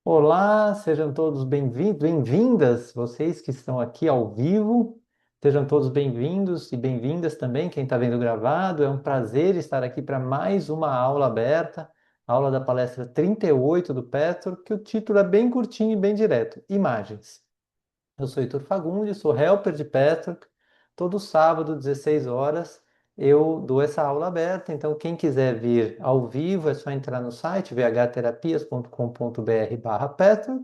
Olá, sejam todos bem-vindos, bem-vindas, vocês que estão aqui ao vivo, sejam todos bem-vindos e bem-vindas também, quem está vendo gravado. É um prazer estar aqui para mais uma aula aberta, aula da palestra 38 do Petro, que o título é bem curtinho e bem direto: Imagens. Eu sou Heitor Fagundes, sou helper de Petro. Todo sábado, 16 horas, eu dou essa aula aberta. Então, quem quiser vir ao vivo, é só entrar no site vhterapias.com.br/Petro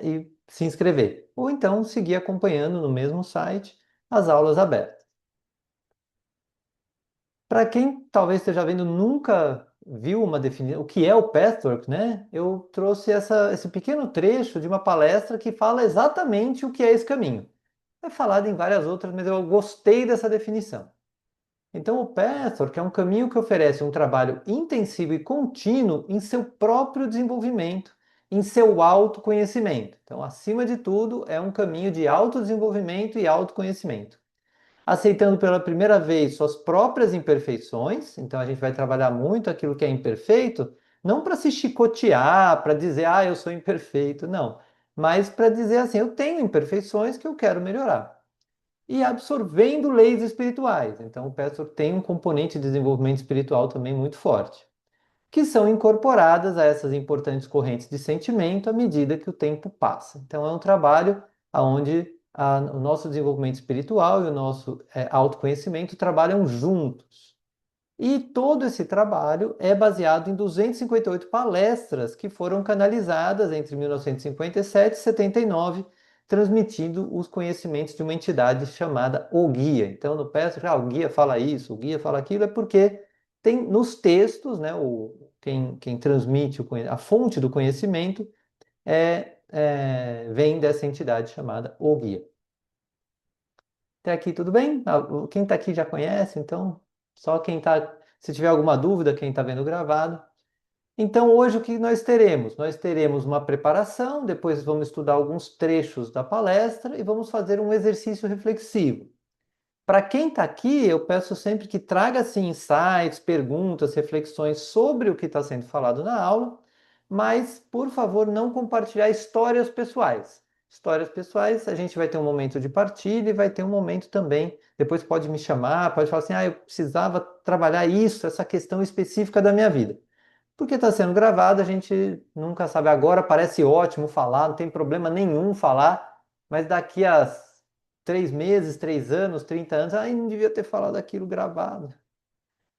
e se inscrever. Ou então seguir acompanhando no mesmo site as aulas abertas. Para quem talvez esteja vendo, nunca viu uma definição, o que é o Pathwork, né? Eu trouxe esse pequeno trecho de uma palestra que fala exatamente o que é esse caminho. É falado em várias outras, mas eu gostei dessa definição. Então, o Pathwork é um caminho que oferece um trabalho intensivo e contínuo em seu próprio desenvolvimento, em seu autoconhecimento. Então, acima de tudo, é um caminho de autodesenvolvimento e autoconhecimento. Aceitando pela primeira vez suas próprias imperfeições, então a gente vai trabalhar muito aquilo que é imperfeito, não para se chicotear, para dizer, eu sou imperfeito, não, mas para dizer assim, eu tenho imperfeições que eu quero melhorar. E absorvendo leis espirituais. Então, o Petro tem um componente de desenvolvimento espiritual também muito forte, que são incorporadas a essas importantes correntes de sentimento à medida que o tempo passa. Então, é um trabalho onde o nosso desenvolvimento espiritual e o nosso autoconhecimento trabalham juntos. E todo esse trabalho é baseado em 258 palestras que foram canalizadas entre 1957 e 79, transmitindo os conhecimentos de uma entidade chamada O Guia. Então, no peço, o guia fala isso, o guia fala aquilo, é porque tem nos textos, né, quem transmite a fonte do conhecimento vem dessa entidade chamada O Guia. Até aqui tudo bem? Quem está aqui já conhece, então só quem está. Se tiver alguma dúvida, quem está vendo gravado. Então, hoje o que nós teremos? Nós teremos uma preparação, depois vamos estudar alguns trechos da palestra e vamos fazer um exercício reflexivo. Para quem está aqui, eu peço sempre que traga assim, insights, perguntas, reflexões sobre o que está sendo falado na aula, mas, por favor, não compartilhar histórias pessoais. Histórias pessoais, a gente vai ter um momento de partilha e vai ter um momento também. Depois pode me chamar, pode falar assim: eu precisava trabalhar isso, essa questão específica da minha vida. Porque está sendo gravado, a gente nunca sabe. Agora parece ótimo falar, não tem problema nenhum falar, mas daqui a 3 meses, 3 anos, 30 anos, não devia ter falado aquilo gravado.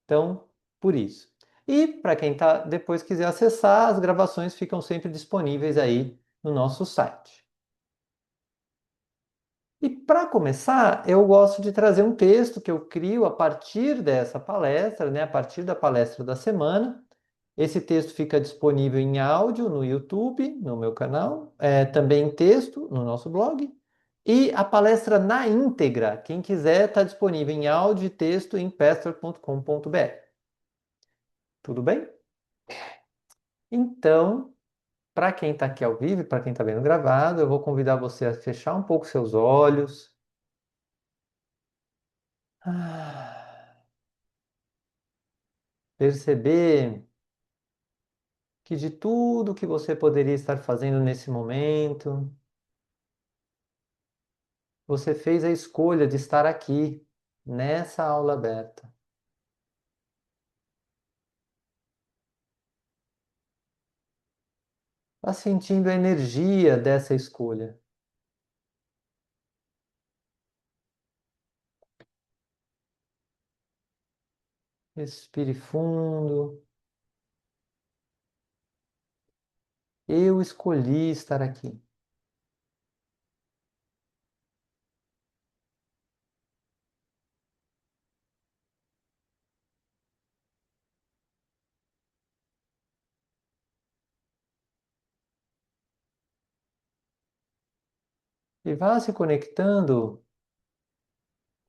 Então, por isso. E para quem tá, depois quiser acessar, as gravações ficam sempre disponíveis aí no nosso site. E para começar, eu gosto de trazer um texto que eu crio a partir dessa palestra, né, a partir da palestra da semana. Esse texto fica disponível em áudio no YouTube, no meu canal, também em texto no nosso blog. E a palestra na íntegra, quem quiser, está disponível em áudio e texto em pastor.com.br. Tudo bem? Então, para quem está aqui ao vivo e para quem está vendo gravado, eu vou convidar você a fechar um pouco seus olhos. Ah, Perceber que de tudo que você poderia estar fazendo nesse momento, você fez a escolha de estar aqui, nessa aula aberta. Está sentindo a energia dessa escolha. Respire fundo. Eu escolhi estar aqui. E vá se conectando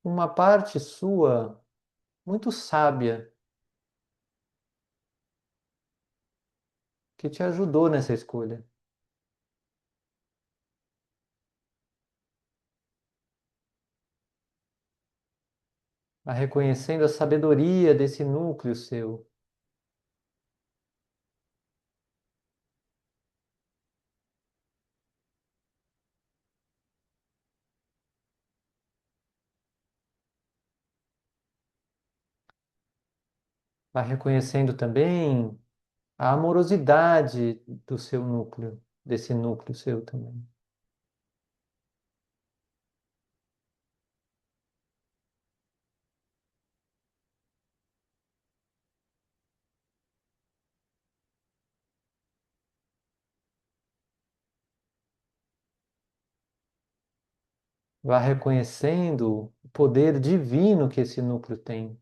com uma parte sua muito sábia que te ajudou nessa escolha. Vá reconhecendo a sabedoria desse núcleo seu. Vai reconhecendo também a amorosidade do seu núcleo, desse núcleo seu também. Vá reconhecendo o poder divino que esse núcleo tem.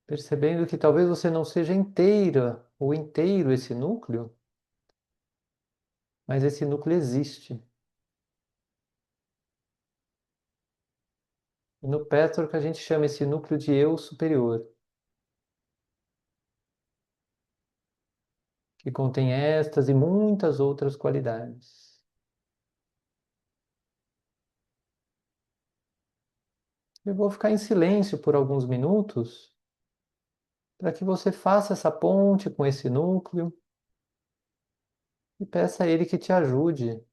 Percebendo que talvez você não seja inteira ou inteiro esse núcleo, mas esse núcleo existe. E no Petro que a gente chama esse núcleo de eu superior, que contém estas e muitas outras qualidades. Eu vou ficar em silêncio por alguns minutos para que você faça essa ponte com esse núcleo e peça a ele que te ajude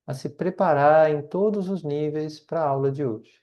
a se preparar em todos os níveis para a aula de hoje.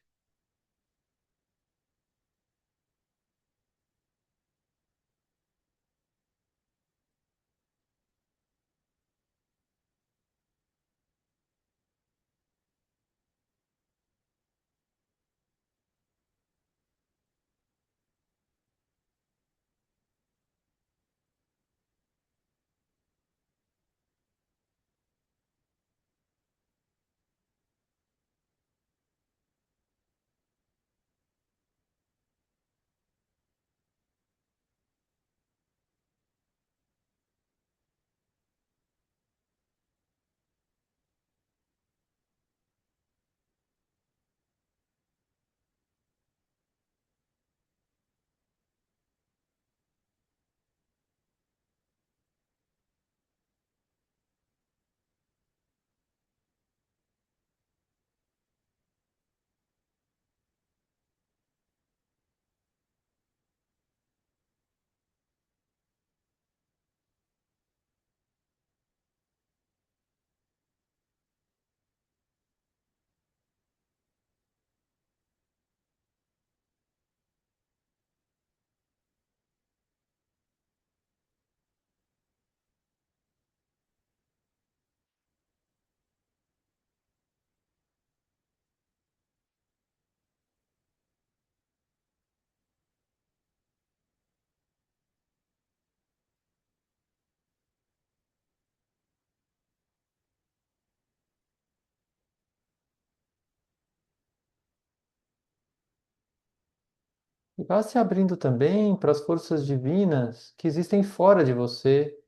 E vá se abrindo também para as forças divinas que existem fora de você,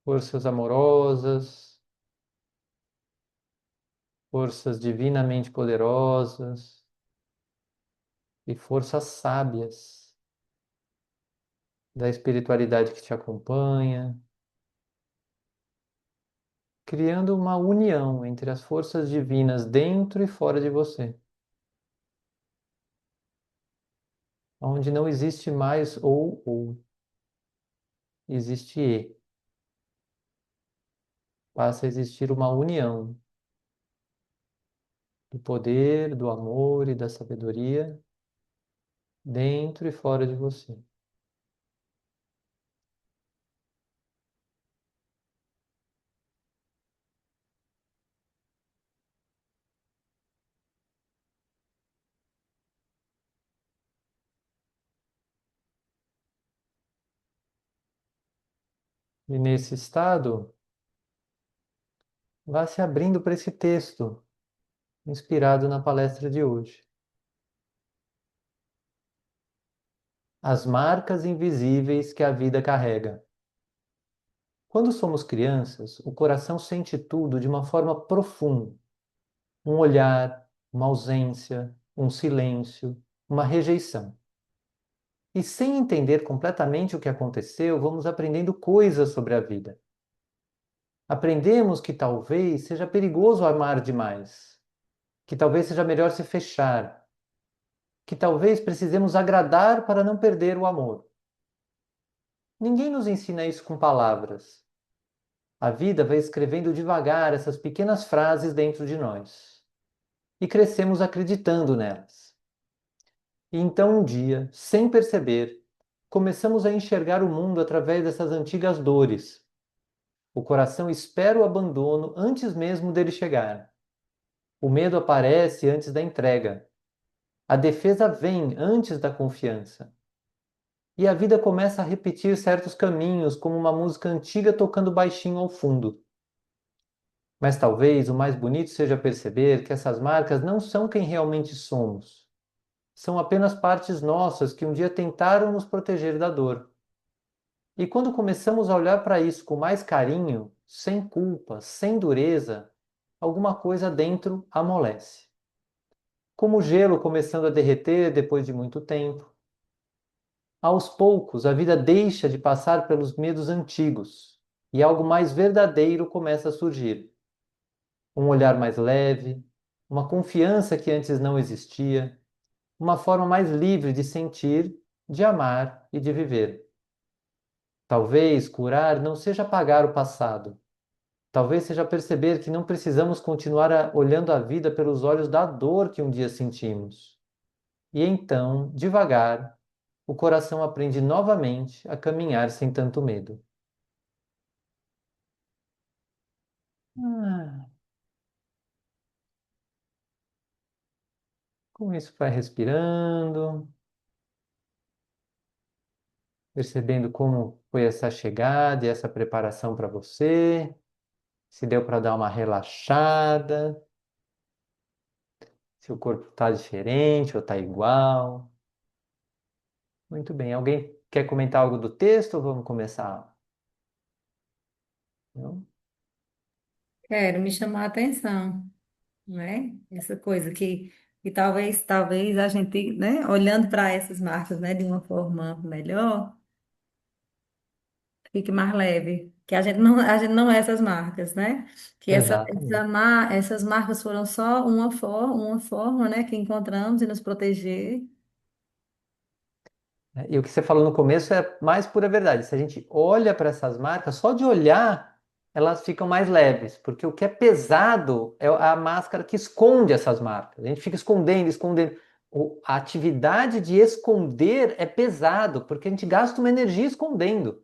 forças amorosas, forças divinamente poderosas e forças sábias da espiritualidade que te acompanha, criando uma união entre as forças divinas dentro e fora de você, onde não existe mais ou, existe e. Passa a existir uma união do poder, do amor e da sabedoria dentro e fora de você. E nesse estado, vá se abrindo para esse texto inspirado na palestra de hoje. As marcas invisíveis que a vida carrega. Quando somos crianças, o coração sente tudo de uma forma profunda. Um olhar, uma ausência, um silêncio, uma rejeição. E sem entender completamente o que aconteceu, vamos aprendendo coisas sobre a vida. Aprendemos que talvez seja perigoso amar demais, que talvez seja melhor se fechar, que talvez precisemos agradar para não perder o amor. Ninguém nos ensina isso com palavras. A vida vai escrevendo devagar essas pequenas frases dentro de nós. E crescemos acreditando nelas. E então um dia, sem perceber, começamos a enxergar o mundo através dessas antigas dores. O coração espera o abandono antes mesmo dele chegar. O medo aparece antes da entrega. A defesa vem antes da confiança. E a vida começa a repetir certos caminhos, como uma música antiga tocando baixinho ao fundo. Mas talvez o mais bonito seja perceber que essas marcas não são quem realmente somos. São apenas partes nossas que um dia tentaram nos proteger da dor. E quando começamos a olhar para isso com mais carinho, sem culpa, sem dureza, alguma coisa dentro amolece. Como o gelo começando a derreter depois de muito tempo. Aos poucos, a vida deixa de passar pelos medos antigos e algo mais verdadeiro começa a surgir. Um olhar mais leve, uma confiança que antes não existia, uma forma mais livre de sentir, de amar e de viver. Talvez curar não seja apagar o passado. Talvez seja perceber que não precisamos continuar olhando a vida pelos olhos da dor que um dia sentimos. E então, devagar, o coração aprende novamente a caminhar sem tanto medo. Ah, com isso, vai respirando, percebendo como foi essa chegada e essa preparação para você. Se deu para dar uma relaxada, se o corpo está diferente ou está igual. Muito bem. Alguém quer comentar algo do texto ou vamos começar? Não? Quero me chamar a atenção, né? Essa coisa que talvez a gente, né, olhando para essas marcas, né, de uma forma melhor, fique mais leve. Que a gente não é essas marcas, né? Que Exatamente. essas marcas foram só uma forma, né, que encontramos de nos proteger. E o que você falou no começo é mais pura verdade. Se a gente olha para essas marcas, só de olhar, elas ficam mais leves, porque o que é pesado é a máscara que esconde essas marcas. A gente fica escondendo, escondendo. A atividade de esconder é pesado, porque a gente gasta uma energia escondendo.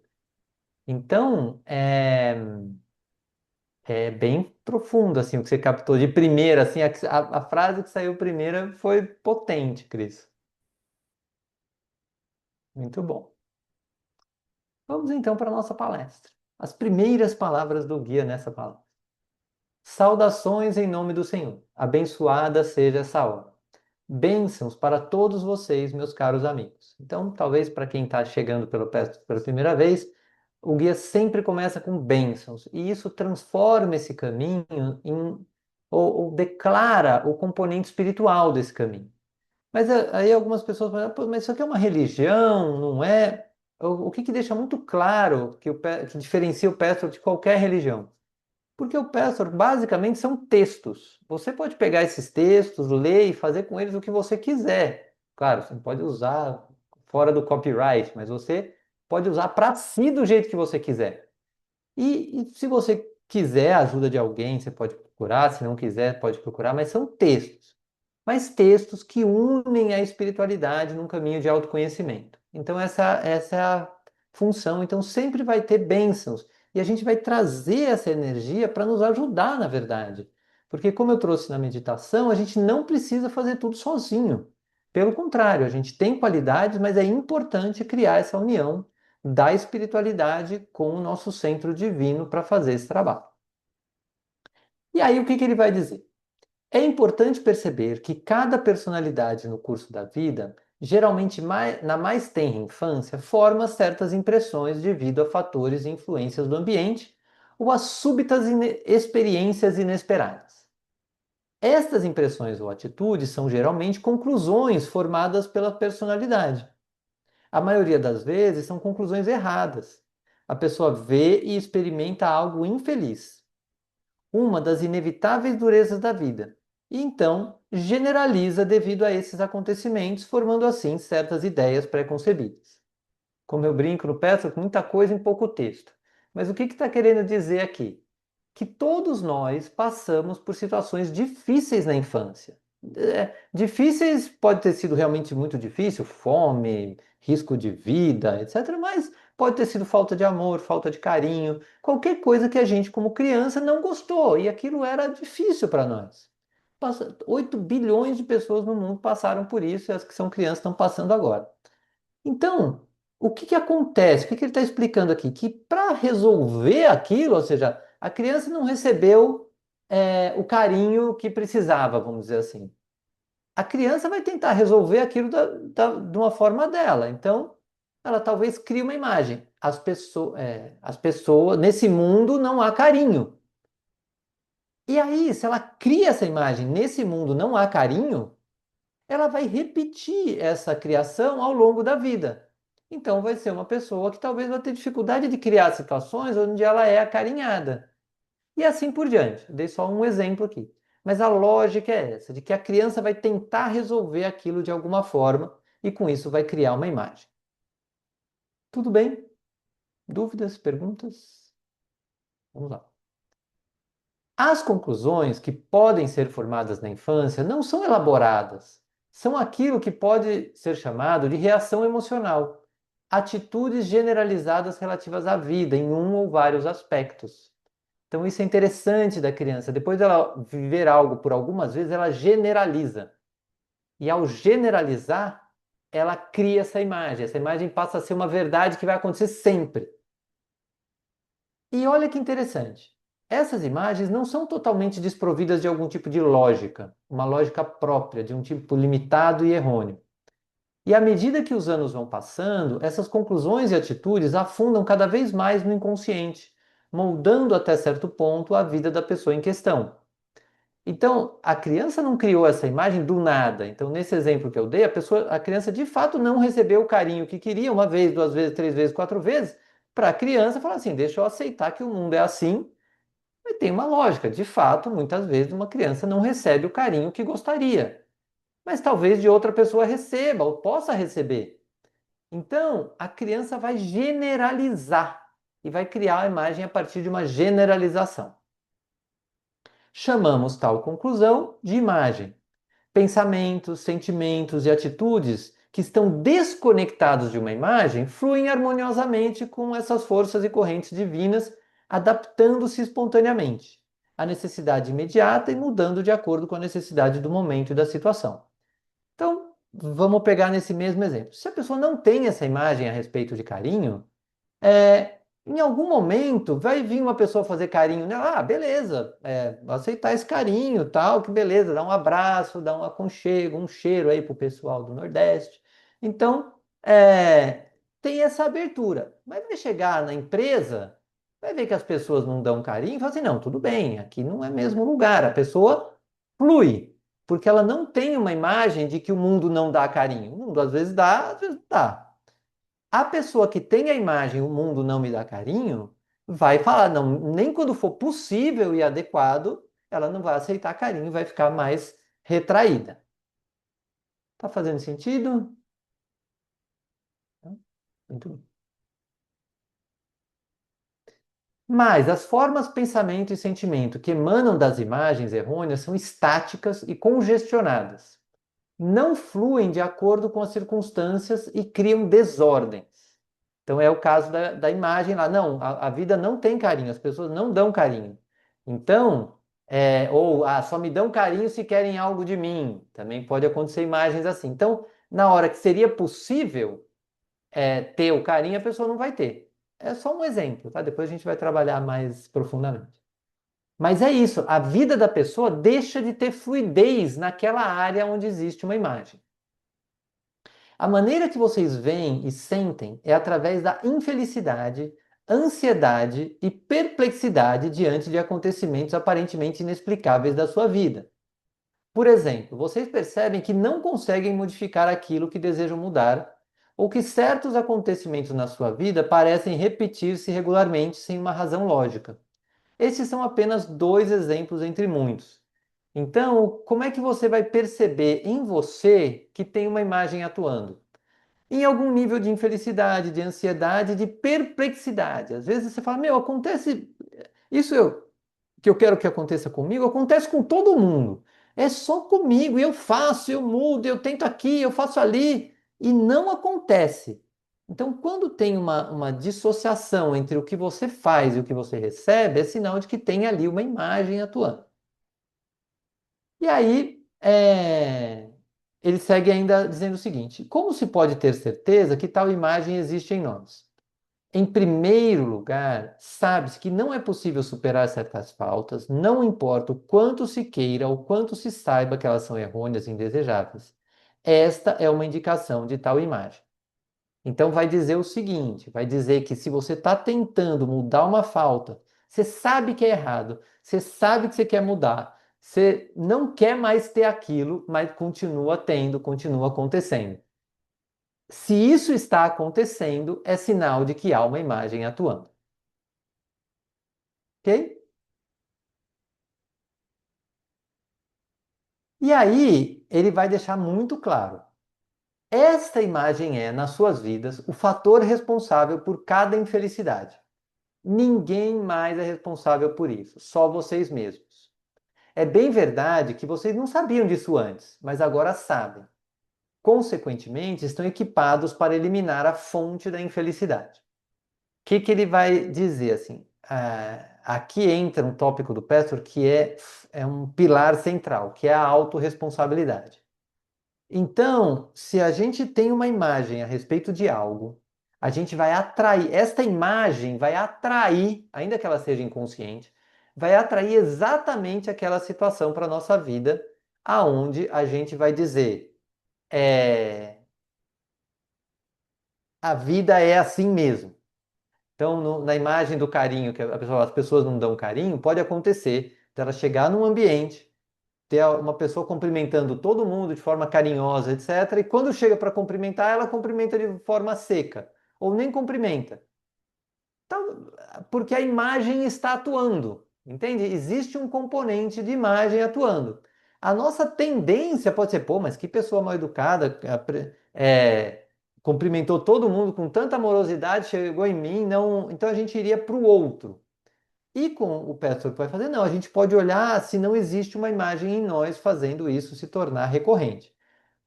Então, é bem profundo assim o que você captou de primeira, assim, a frase que saiu primeira foi potente, Cris. Muito bom. Vamos então para a nossa palestra. As primeiras palavras do guia nessa palestra. Saudações em nome do Senhor. Abençoada seja essa hora. Bênçãos para todos vocês, meus caros amigos. Então, talvez para quem está chegando pela primeira vez, o guia sempre começa com bênçãos. E isso transforma esse caminho ou declara o componente espiritual desse caminho. Mas aí algumas pessoas falam, "Pô, mas isso aqui é uma religião, não é?" O que deixa muito claro que diferencia o pastor de qualquer religião? Porque o pastor basicamente são textos. Você pode pegar esses textos, ler e fazer com eles o que você quiser. Claro, você não pode usar fora do copyright, mas você pode usar para si do jeito que você quiser. E se você quiser a ajuda de alguém, você pode procurar, se não quiser, pode procurar, mas são textos. Mas textos que unem a espiritualidade num caminho de autoconhecimento. Então, essa é a função. Então, sempre vai ter bênçãos. E a gente vai trazer essa energia para nos ajudar, na verdade. Porque, como eu trouxe na meditação, a gente não precisa fazer tudo sozinho. Pelo contrário, a gente tem qualidades, mas é importante criar essa união da espiritualidade com o nosso centro divino para fazer esse trabalho. E aí, o que ele vai dizer? É importante perceber que cada personalidade no curso da vida, geralmente na mais tenra infância, forma certas impressões devido a fatores e influências do ambiente ou a súbitas experiências inesperadas. Estas impressões ou atitudes são geralmente conclusões formadas pela personalidade. A maioria das vezes são conclusões erradas. A pessoa vê e experimenta algo infeliz, uma das inevitáveis durezas da vida, e então generaliza devido a esses acontecimentos, formando assim certas ideias pré-concebidas. como eu brinco no Petro, muita coisa em pouco texto. Mas o que está querendo dizer aqui? Que todos nós passamos por situações difíceis na infância. Difíceis pode ter sido realmente muito difícil, fome, risco de vida, etc. Mas pode ter sido falta de amor, falta de carinho, qualquer coisa que a gente, como criança, não gostou e aquilo era difícil para nós. 8 bilhões de pessoas no mundo passaram por isso e as que são crianças estão passando agora. Então, o que que acontece? O que que ele está explicando aqui? Que para resolver aquilo, ou seja, a criança não recebeu o carinho que precisava, vamos dizer assim. A criança vai tentar resolver aquilo de uma forma dela. Então, ela talvez crie uma imagem. As pessoas, nesse mundo não há carinho. E aí, se ela cria essa imagem, nesse mundo não há carinho, ela vai repetir essa criação ao longo da vida. Então, vai ser uma pessoa que talvez vai ter dificuldade de criar situações onde ela é acarinhada. E assim por diante. Dei só um exemplo aqui. Mas a lógica é essa, de que a criança vai tentar resolver aquilo de alguma forma e com isso vai criar uma imagem. Tudo bem? Dúvidas? Perguntas? Vamos lá. As conclusões que podem ser formadas na infância não são elaboradas, são aquilo que pode ser chamado de reação emocional, atitudes generalizadas relativas à vida em um ou vários aspectos. Então, isso é interessante da criança. Depois dela viver algo por algumas vezes, ela generaliza. E ao generalizar, ela cria essa imagem. Essa imagem passa a ser uma verdade que vai acontecer sempre. E olha que interessante. Essas imagens não são totalmente desprovidas de algum tipo de lógica, uma lógica própria, de um tipo limitado e errôneo. E à medida que os anos vão passando, essas conclusões e atitudes afundam cada vez mais no inconsciente, moldando até certo ponto a vida da pessoa em questão. Então, a criança não criou essa imagem do nada. Então, nesse exemplo que eu dei, a criança de fato não recebeu o carinho que queria, uma vez, duas vezes, três vezes, quatro vezes, para a criança falar assim: deixa eu aceitar que o mundo é assim. Mas tem uma lógica. De fato, muitas vezes uma criança não recebe o carinho que gostaria. Mas talvez de outra pessoa receba ou possa receber. Então, a criança vai generalizar e vai criar a imagem a partir de uma generalização. Chamamos tal conclusão de imagem. Pensamentos, sentimentos e atitudes que estão desconectados de uma imagem fluem harmoniosamente com essas forças e correntes divinas, adaptando-se espontaneamente à necessidade imediata e mudando de acordo com a necessidade do momento e da situação. Então, vamos pegar nesse mesmo exemplo. Se a pessoa não tem essa imagem a respeito de carinho, em algum momento vai vir uma pessoa fazer carinho nela, beleza, vou aceitar esse carinho, tal, que beleza, dá um abraço, dá um aconchego, um cheiro aí pro pessoal do Nordeste. Então, tem essa abertura. Mas vai chegar na empresa, vai ver que as pessoas não dão carinho, e fala assim, não, tudo bem, aqui não é mesmo lugar. A pessoa flui, porque ela não tem uma imagem de que o mundo não dá carinho. O mundo às vezes dá, às vezes não dá. A pessoa que tem a imagem, o mundo não me dá carinho, vai falar, não, nem quando for possível e adequado, ela não vai aceitar carinho, vai ficar mais retraída. Tá fazendo sentido? Muito bem. Mas as formas pensamento e sentimento que emanam das imagens errôneas são estáticas e congestionadas. Não fluem de acordo com as circunstâncias e criam desordens. Então é o caso da imagem lá. Não, a vida não tem carinho, as pessoas não dão carinho. Então, só me dão carinho se querem algo de mim. Também pode acontecer imagens assim. Então, na hora que seria possível ter o carinho, a pessoa não vai ter. É só um exemplo, tá? Depois a gente vai trabalhar mais profundamente. Mas é isso, a vida da pessoa deixa de ter fluidez naquela área onde existe uma imagem. A maneira que vocês veem e sentem é através da infelicidade, ansiedade e perplexidade diante de acontecimentos aparentemente inexplicáveis da sua vida. Por exemplo, vocês percebem que não conseguem modificar aquilo que desejam mudar, ou que certos acontecimentos na sua vida parecem repetir-se regularmente sem uma razão lógica. Esses são apenas dois exemplos entre muitos. Então, como é que você vai perceber em você que tem uma imagem atuando? em algum nível de infelicidade, de ansiedade, de perplexidade. Às vezes você fala, meu, acontece isso que eu quero que aconteça comigo, acontece com todo mundo. É só comigo, e eu faço, eu mudo, eu tento aqui, eu faço ali, e não acontece. Então, quando tem uma dissociação entre o que você faz e o que você recebe, é sinal de que tem ali uma imagem atuando. E aí, ele segue ainda dizendo o seguinte: como se pode ter certeza que tal imagem existe em nós? Em primeiro lugar, sabe-se que não é possível superar certas faltas, não importa o quanto se queira ou quanto se saiba que elas são errôneas e indesejáveis. Esta é uma indicação de tal imagem. Então, vai dizer o seguinte: vai dizer que se você está tentando mudar uma falta, você sabe que é errado, você sabe que você quer mudar, você não quer mais ter aquilo, mas continua tendo, continua acontecendo. Se isso está acontecendo, é sinal de que há uma imagem atuando. Ok? E aí, ele vai deixar muito claro: esta imagem é, nas suas vidas, o fator responsável por cada infelicidade. Ninguém mais é responsável por isso, só vocês mesmos. É bem verdade que vocês não sabiam disso antes, mas agora sabem. Consequentemente, estão equipados para eliminar a fonte da infelicidade. O que ele vai dizer assim? Aqui entra um tópico do Pestor que é um pilar central, que é a autorresponsabilidade. Então, se a gente tem uma imagem a respeito de algo, a gente vai atrair, esta imagem vai atrair, ainda que ela seja inconsciente, vai atrair exatamente aquela situação para a nossa vida, aonde a gente vai dizer, a vida é assim mesmo. Então, na imagem do carinho, que as pessoas não dão carinho, pode acontecer dela chegar num ambiente, ter uma pessoa cumprimentando todo mundo de forma carinhosa, etc. E quando chega para cumprimentar, ela cumprimenta de forma seca, ou nem cumprimenta. Então, porque a imagem está atuando, entende? Existe um componente de imagem atuando. A nossa tendência pode ser, pô, mas que pessoa mal educada, cumprimentou todo mundo com tanta amorosidade, chegou em mim, não. Então a gente iria para o outro. E com o pastor que vai fazer, não, a gente pode olhar se não existe uma imagem em nós fazendo isso se tornar recorrente.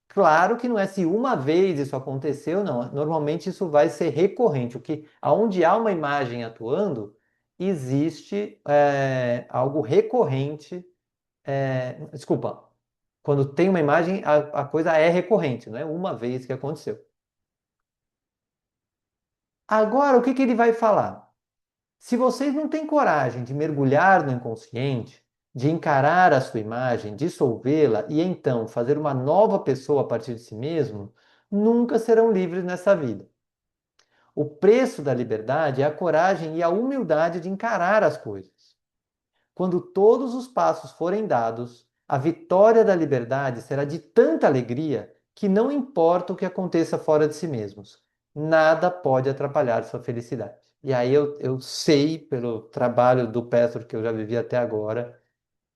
Claro que não é se uma vez isso aconteceu, não. Normalmente isso vai ser recorrente. O que, aonde há uma imagem atuando, existe algo recorrente. Desculpa, quando tem uma imagem, a coisa é recorrente, não é uma vez que aconteceu. Agora, o que ele vai falar? Se vocês não têm coragem de mergulhar no inconsciente, de encarar a sua imagem, dissolvê-la e então fazer uma nova pessoa a partir de si mesmo, nunca serão livres nessa vida. O preço da liberdade é a coragem e a humildade de encarar as coisas. Quando todos os passos forem dados, a vitória da liberdade será de tanta alegria que não importa o que aconteça fora de si mesmos, nada pode atrapalhar sua felicidade. E aí eu sei, pelo trabalho do Petro que eu já vivi até agora,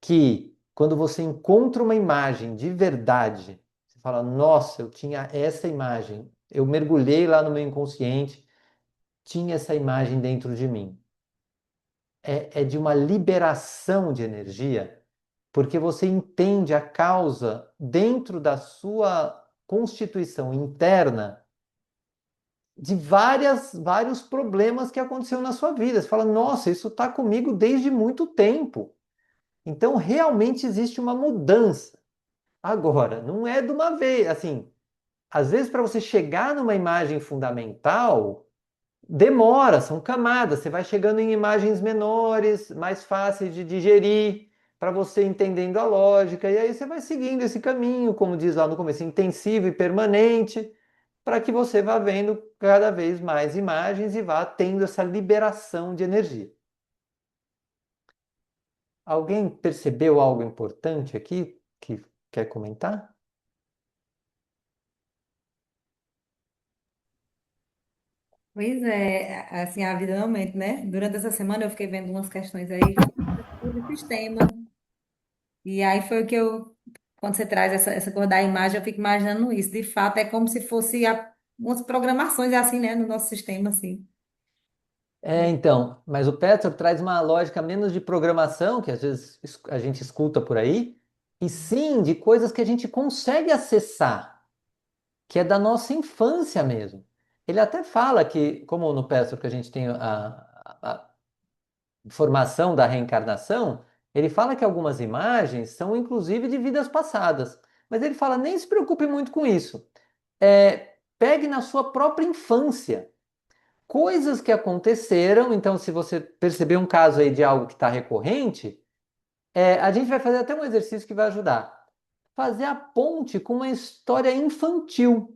que quando você encontra uma imagem de verdade, você fala: nossa, eu tinha essa imagem, eu mergulhei lá no meu inconsciente, tinha essa imagem dentro de mim. É de uma liberação de energia, porque você entende a causa dentro da sua constituição interna de vários problemas que aconteceram na sua vida. Você fala, nossa, isso está comigo desde muito tempo. Então, realmente existe uma mudança. Agora, não é de uma vez, assim, às vezes para você chegar numa imagem fundamental, demora, são camadas. Você vai chegando em imagens menores, mais fáceis de digerir, para você entendendo a lógica. E aí você vai seguindo esse caminho, como diz lá no começo, intensivo e permanente, para que você vá vendo cada vez mais imagens e vá tendo essa liberação de energia. Alguém percebeu algo importante aqui que quer comentar? Pois é, assim, a vida realmente, né? Durante essa semana eu fiquei vendo umas questões aí sobre sistema. E aí foi o quando você traz essa cor da imagem, eu fico imaginando isso. De fato, é como se fosse umas programações assim, né, no nosso sistema, assim. Então, mas o Petro traz uma lógica menos de programação, que às vezes a gente escuta por aí, e sim de coisas que a gente consegue acessar, que é da nossa infância mesmo. Ele até fala que, como no Petro que a gente tem a formação da reencarnação, ele fala que algumas imagens são inclusive de vidas passadas. Mas ele fala, nem se preocupe muito com isso. Pegue na sua própria infância coisas que aconteceram. Então, se você perceber um caso aí de algo que está recorrente, a gente vai fazer até um exercício que vai ajudar. Fazer a ponte com uma história infantil.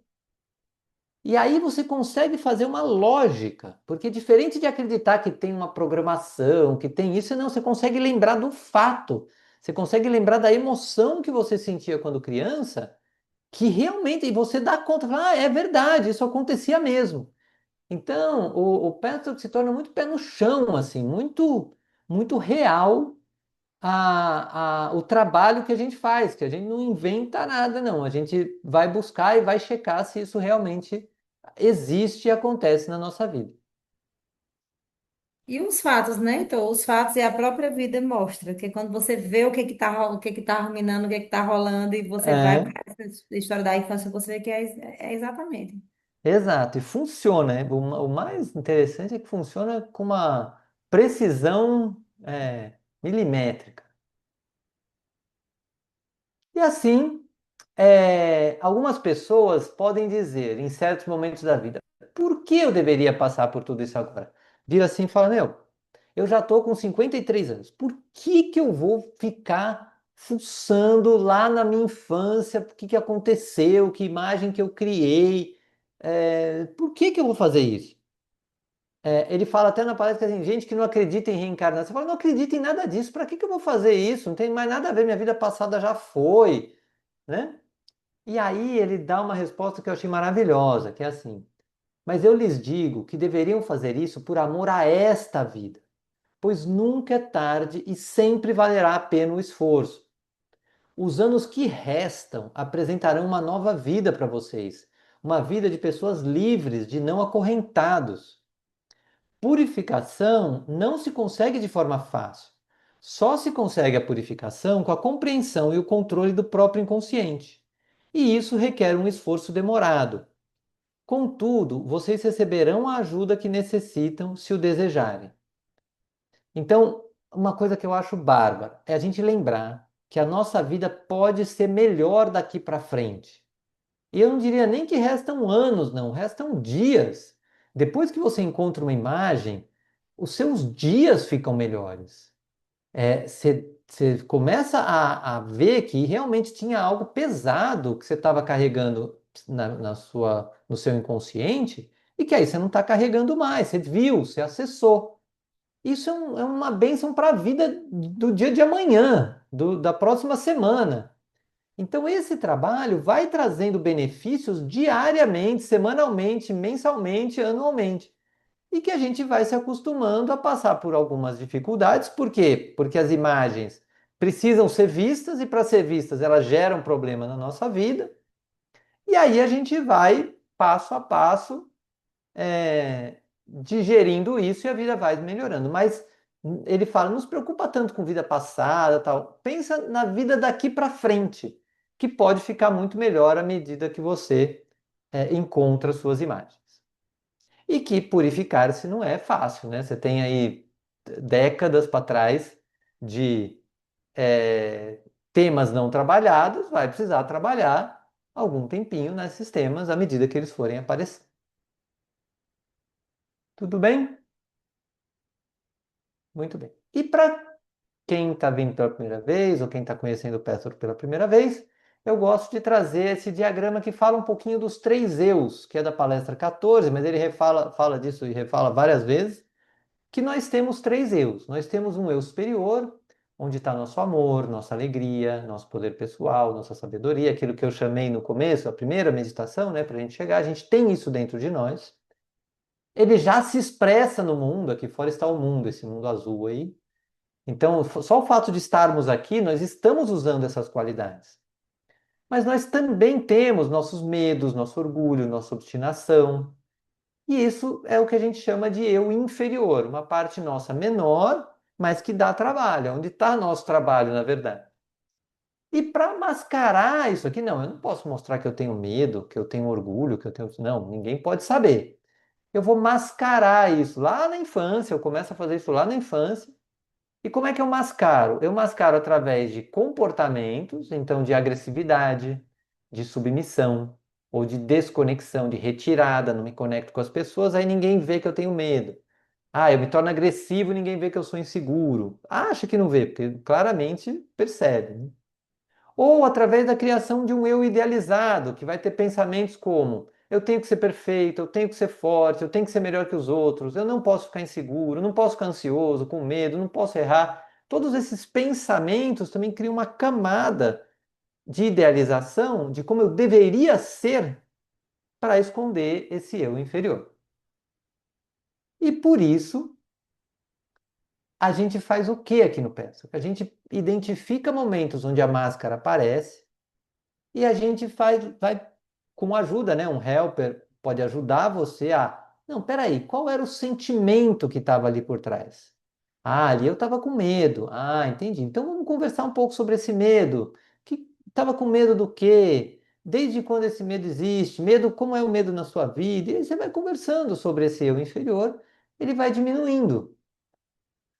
E aí você consegue fazer uma lógica, porque diferente de acreditar que tem uma programação, que tem isso, não, você consegue lembrar do fato. Você consegue lembrar da emoção que você sentia quando criança, que realmente, e você dá conta, fala, é verdade, isso acontecia mesmo. Então, o Petro se torna muito pé no chão, assim, muito real o trabalho que a gente faz, que a gente não inventa nada, não. A gente vai buscar e vai checar se isso realmente existe e acontece na nossa vida. E os fatos, né? Então, os fatos e a própria vida mostra que quando você vê o que que tá ruminando, o que que tá rolando e você vai É, para essa história da infância, você vê que é exatamente. exato, e funciona, né? O mais interessante é que funciona com uma precisão milimétrica. E assim, algumas pessoas podem dizer, em certos momentos da vida, por que eu deveria passar por tudo isso agora? Vira assim e fala, meu, eu já estou com 53 anos, por que que eu vou ficar fuçando lá na minha infância, o que que aconteceu, que imagem que eu criei, por que que eu vou fazer isso? Ele fala até na palestra que assim, gente que não acredita em reencarnação, você fala, não acredito em nada disso, para que que eu vou fazer isso? Não tem mais nada a ver, minha vida passada já foi, né? E aí ele dá uma resposta que eu achei maravilhosa, que é assim: mas eu lhes digo que deveriam fazer isso por amor a esta vida, pois nunca é tarde e sempre valerá a pena o esforço. Os anos que restam apresentarão uma nova vida para vocês, uma vida de pessoas livres, de não acorrentados. Purificação não se consegue de forma fácil. Só se consegue a purificação com a compreensão e o controle do próprio inconsciente. E isso requer um esforço demorado. Contudo, vocês receberão a ajuda que necessitam se o desejarem. Então, uma coisa que eu acho bárbara é a gente lembrar que a nossa vida pode ser melhor daqui para frente. E eu não diria nem que restam anos, não, restam dias. Depois que você encontra uma imagem, os seus dias ficam melhores. Você começa a ver que realmente tinha algo pesado que você estava carregando no seu inconsciente e que aí você não está carregando mais. Você viu, você acessou. Isso é uma bênção para a vida do dia de amanhã, da próxima semana. Então, esse trabalho vai trazendo benefícios diariamente, semanalmente, mensalmente, anualmente. E que a gente vai se acostumando a passar por algumas dificuldades. Por quê? Porque as imagens precisam ser vistas e, para ser vistas, elas geram problema na nossa vida. E aí a gente vai, passo a passo, digerindo isso e a vida vai melhorando. Mas ele fala, não se preocupa tanto com vida passada, tal. Pensa na vida daqui para frente, que pode ficar muito melhor à medida que você encontra suas imagens. E que purificar-se não é fácil, né? Você tem aí décadas para trás de é, temas não trabalhados, vai precisar trabalhar algum tempinho nesses temas à medida que eles forem aparecer. Tudo bem? Muito bem. E para quem está vindo pela primeira vez ou quem está conhecendo o Pastor pela primeira vez, eu gosto de trazer esse diagrama que fala um pouquinho dos três eus, que é da palestra 14, mas ele fala disso e refala várias vezes, que nós temos três eus. Nós temos um eu superior, onde está nosso amor, nossa alegria, nosso poder pessoal, nossa sabedoria, aquilo que eu chamei no começo, a primeira meditação, né, para a gente chegar, a gente tem isso dentro de nós. Ele já se expressa no mundo, aqui fora está o mundo, esse mundo azul aí. Então, só o fato de estarmos aqui, nós estamos usando essas qualidades. Mas nós também temos nossos medos, nosso orgulho, nossa obstinação. E isso é o que a gente chama de eu inferior, uma parte nossa menor, mas que dá trabalho, onde está nosso trabalho, na verdade. E para mascarar isso aqui, não, eu não posso mostrar que eu tenho medo, que eu tenho orgulho, que eu tenho. Não, ninguém pode saber. Eu vou mascarar isso lá na infância, eu começo a fazer isso lá na infância. E como é que eu mascaro? Eu mascaro através de comportamentos, então de agressividade, de submissão, ou de desconexão, de retirada, não me conecto com as pessoas, aí ninguém vê que eu tenho medo. Ah, eu me torno agressivo, ninguém vê que eu sou inseguro. Acha que não vê, porque claramente percebe, né? Ou através da criação de um eu idealizado, que vai ter pensamentos como: eu tenho que ser perfeito, eu tenho que ser forte, eu tenho que ser melhor que os outros, eu não posso ficar inseguro, não posso ficar ansioso, com medo, não posso errar. Todos esses pensamentos também criam uma camada de idealização de como eu deveria ser para esconder esse eu inferior. E por isso, a gente faz o que aqui no Peça? A gente identifica momentos onde a máscara aparece. E a gente vai com ajuda, né? Um helper pode ajudar você a. Não, peraí, qual era o sentimento que estava ali por trás? Ah, ali eu estava com medo. Ah, entendi. Então vamos conversar um pouco sobre esse medo. Que estava com medo do quê? Desde quando esse medo existe? Medo, como é o medo na sua vida? E aí você vai conversando sobre esse eu inferior, ele vai diminuindo.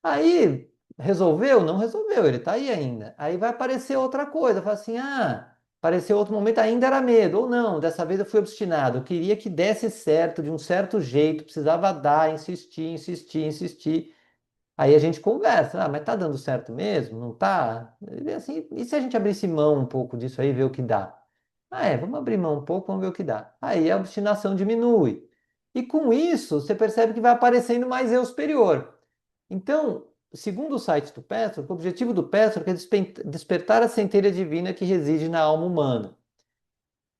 Aí, resolveu? Não resolveu, ele tá aí ainda. Aí vai aparecer outra coisa, fala assim: ah, apareceu outro momento, ainda era medo, ou não, dessa vez eu fui obstinado, eu queria que desse certo, de um certo jeito, precisava dar, insistir, insistir, insistir. Aí a gente conversa: ah, mas tá dando certo mesmo? Não tá? E assim, e se a gente abrisse mão um pouco disso aí e ver o que dá? Ah, vamos abrir mão um pouco, vamos ver o que dá. Aí a obstinação diminui. E com isso, você percebe que vai aparecendo mais eu superior. Então, segundo o site do Petro, o objetivo do Petro é despertar a centelha divina que reside na alma humana.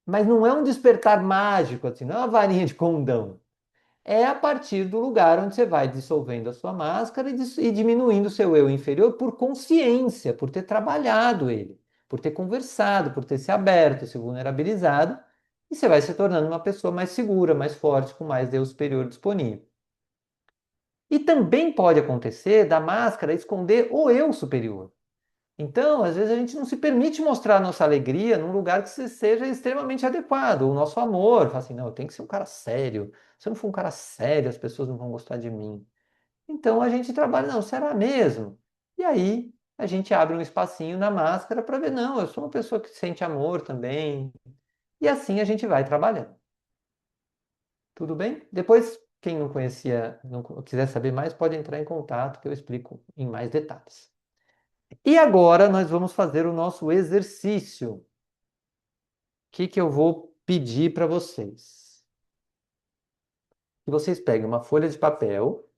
Mas não é um despertar mágico, assim, não é uma varinha de condão. É a partir do lugar onde você vai dissolvendo a sua máscara e diminuindo o seu eu inferior por consciência, por ter trabalhado ele, por ter conversado, por ter se aberto, se vulnerabilizado, e você vai se tornando uma pessoa mais segura, mais forte, com mais eu superior disponível. E também pode acontecer da máscara esconder o eu superior. Então, às vezes a gente não se permite mostrar a nossa alegria num lugar que seja extremamente adequado. O nosso amor, fala assim, não, eu tenho que ser um cara sério. Se eu não for um cara sério, as pessoas não vão gostar de mim. Então a gente trabalha, não, será mesmo? E aí a gente abre um espacinho na máscara para ver, não, eu sou uma pessoa que sente amor também. E assim a gente vai trabalhando. Tudo bem? Depois, quem não conhecia, não quiser saber mais, pode entrar em contato que eu explico em mais detalhes. E agora nós vamos fazer o nosso exercício. O que que eu vou pedir para vocês? Que vocês peguem uma folha de papel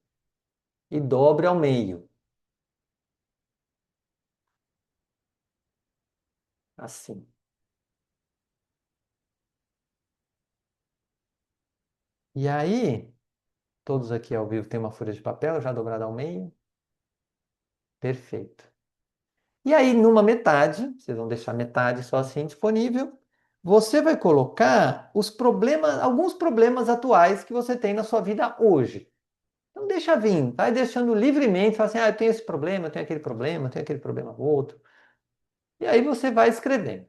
e dobre ao meio, assim. E aí, todos aqui ao vivo têm uma folha de papel já dobrada ao meio? Perfeito. E aí, numa metade, vocês vão deixar metade só assim disponível, você vai colocar os problemas, alguns problemas atuais que você tem na sua vida hoje. Então deixa vir, vai deixando livremente, fala assim, ah, eu tenho esse problema, eu tenho aquele problema, eu tenho aquele problema outro. E aí você vai escrevendo.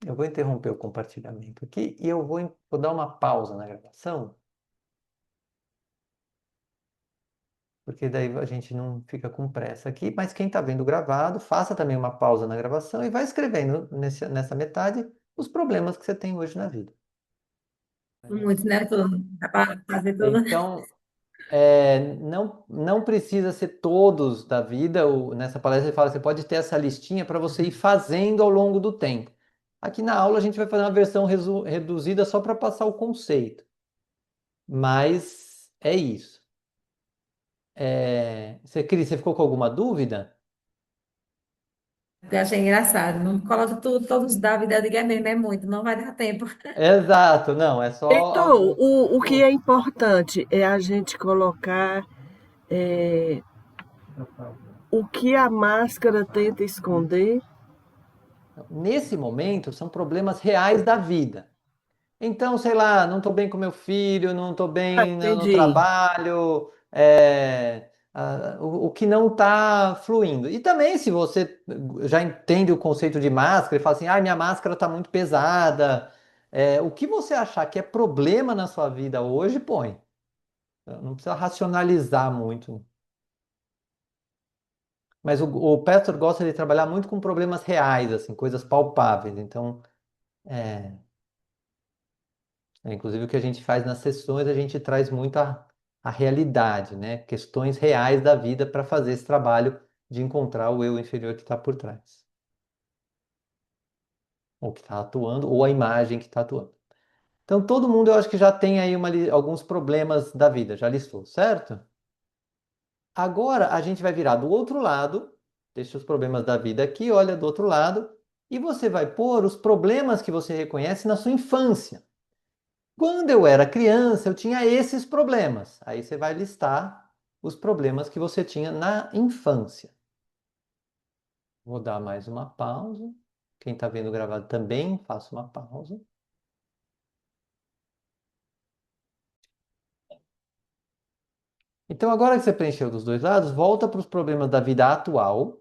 Eu vou interromper o compartilhamento aqui e eu vou dar uma pausa na gravação, porque daí a gente não fica com pressa aqui, mas quem está vendo gravado, faça também uma pausa na gravação e vai escrevendo nessa metade os problemas que você tem hoje na vida. Muitos, né? Dá para fazer tudo. Então, não precisa ser todos da vida. Nessa palestra ele fala, você pode ter essa listinha para você ir fazendo ao longo do tempo. Aqui na aula a gente vai fazer uma versão reduzida só para passar o conceito. Mas é isso. Cris, você ficou com alguma dúvida? Eu achei engraçado. Não coloca tudo, todos da vida, eu digo, é mesmo, é muito, não vai dar tempo. Exato, não, é só Então, algum. o que é importante é a gente colocar o que a máscara tenta esconder, Nesse momento, são problemas reais da vida. Então, sei lá, não estou bem com meu filho, não estou Ah, bem no entendi. trabalho, o que não está fluindo. E também, se você já entende o conceito de máscara e fala assim, ah, minha máscara está muito pesada, o que você achar que é problema na sua vida hoje, põe. Não precisa racionalizar muito. Mas o Pastor gosta de trabalhar muito com problemas reais, assim, coisas palpáveis. Então, é, inclusive o que a gente faz nas sessões, a gente traz muito a realidade, né? Questões reais da vida para fazer esse trabalho de encontrar o eu inferior que está por trás, ou que está atuando, ou a imagem que está atuando. Então, todo mundo eu acho que já tem aí alguns problemas da vida, já listou, certo? Agora a gente vai virar do outro lado, deixa os problemas da vida aqui, olha do outro lado, e você vai pôr os problemas que você reconhece na sua infância. Quando eu era criança, eu tinha esses problemas. Aí você vai listar os problemas que você tinha na infância. Vou dar mais uma pausa. Quem está vendo gravado também, faça uma pausa. Então, agora que você preencheu dos dois lados, volta para os problemas da vida atual.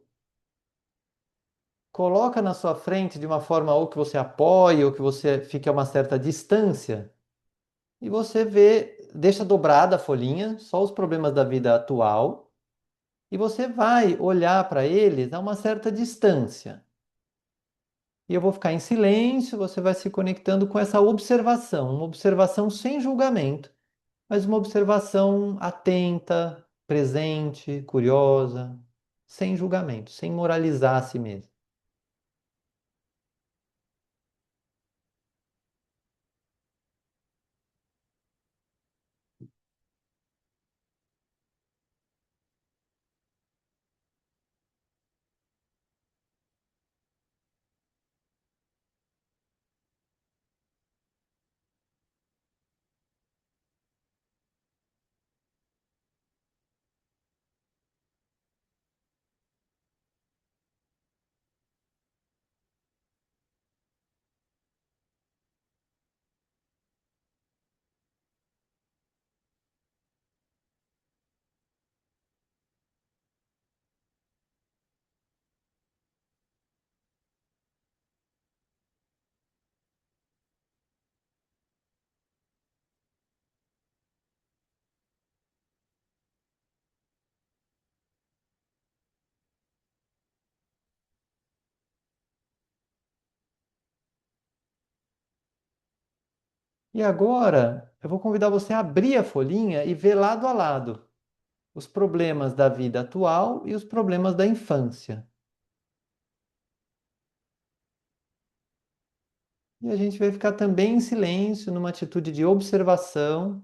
Coloca na sua frente de uma forma ou que você apoie ou que você fique a uma certa distância. E você vê, deixa dobrada a folhinha, só os problemas da vida atual. E você vai olhar para eles a uma certa distância. E eu vou ficar em silêncio, você vai se conectando com essa observação, uma observação sem julgamento, mas uma observação atenta, presente, curiosa, sem julgamento, sem moralizar a si mesmo. E agora, eu vou convidar você a abrir a folhinha e ver lado a lado os problemas da vida atual e os problemas da infância. E a gente vai ficar também em silêncio, numa atitude de observação.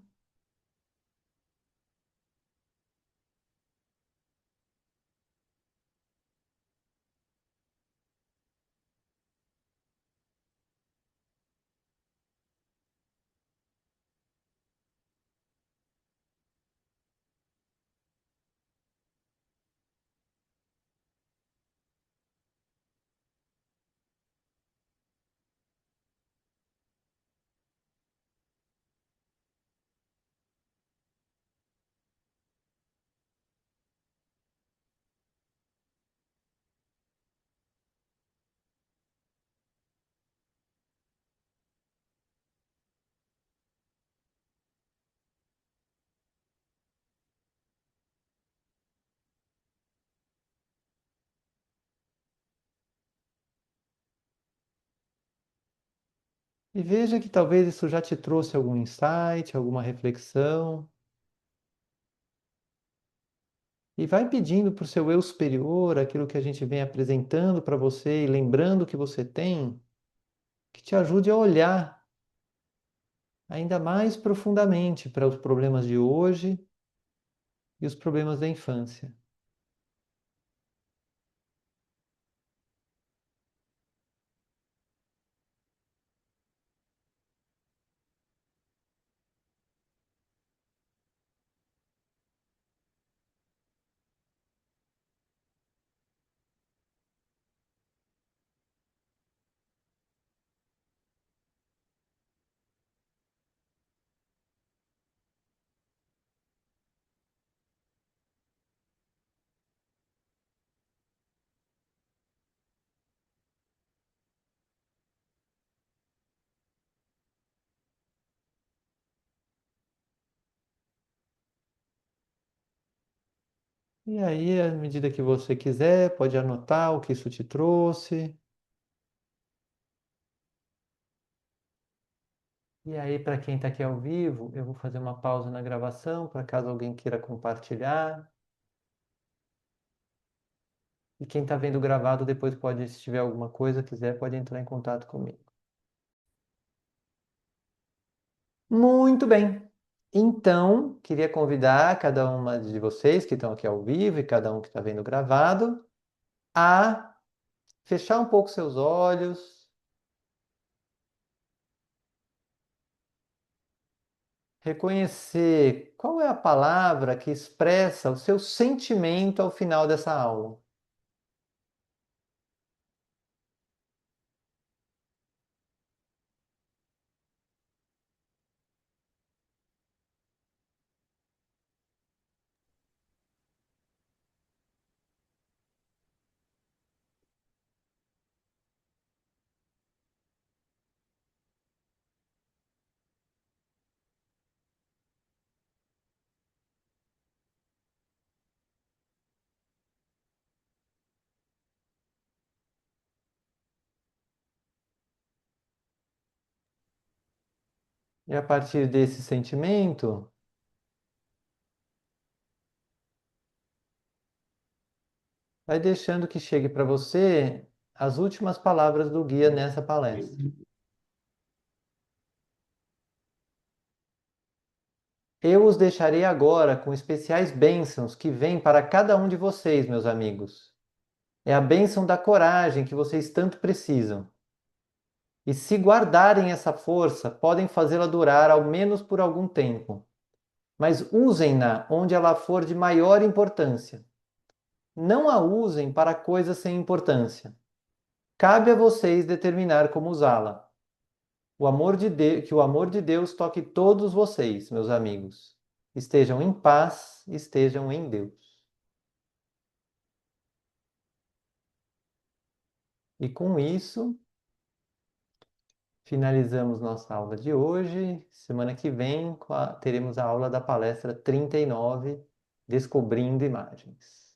E veja que talvez isso já te trouxe algum insight, alguma reflexão. E vai pedindo para o seu eu superior aquilo que a gente vem apresentando para você e lembrando que você tem, que te ajude a olhar ainda mais profundamente para os problemas de hoje e os problemas da infância. E aí, à medida que você quiser, pode anotar o que isso te trouxe. E aí, para quem está aqui ao vivo, eu vou fazer uma pausa na gravação, para caso alguém queira compartilhar. E quem está vendo gravado, depois pode, se tiver alguma coisa, quiser, pode entrar em contato comigo. Muito bem. Então, queria convidar cada uma de vocês que estão aqui ao vivo e cada um que está vendo gravado a fechar um pouco seus olhos, reconhecer qual é a palavra que expressa o seu sentimento ao final dessa aula. E a partir desse sentimento, vai deixando que chegue para você as últimas palavras do guia nessa palestra. Eu os deixarei agora com especiais bênçãos que vêm para cada um de vocês, meus amigos. É a bênção da coragem que vocês tanto precisam. E se guardarem essa força, podem fazê-la durar ao menos por algum tempo. Mas usem-na onde ela for de maior importância. Não a usem para coisas sem importância. Cabe a vocês determinar como usá-la. Que o amor de Deus toque todos vocês, meus amigos. Estejam em paz, estejam em Deus. E com isso, finalizamos nossa aula de hoje. Semana que vem teremos a aula da palestra 39, Descobrindo Imagens.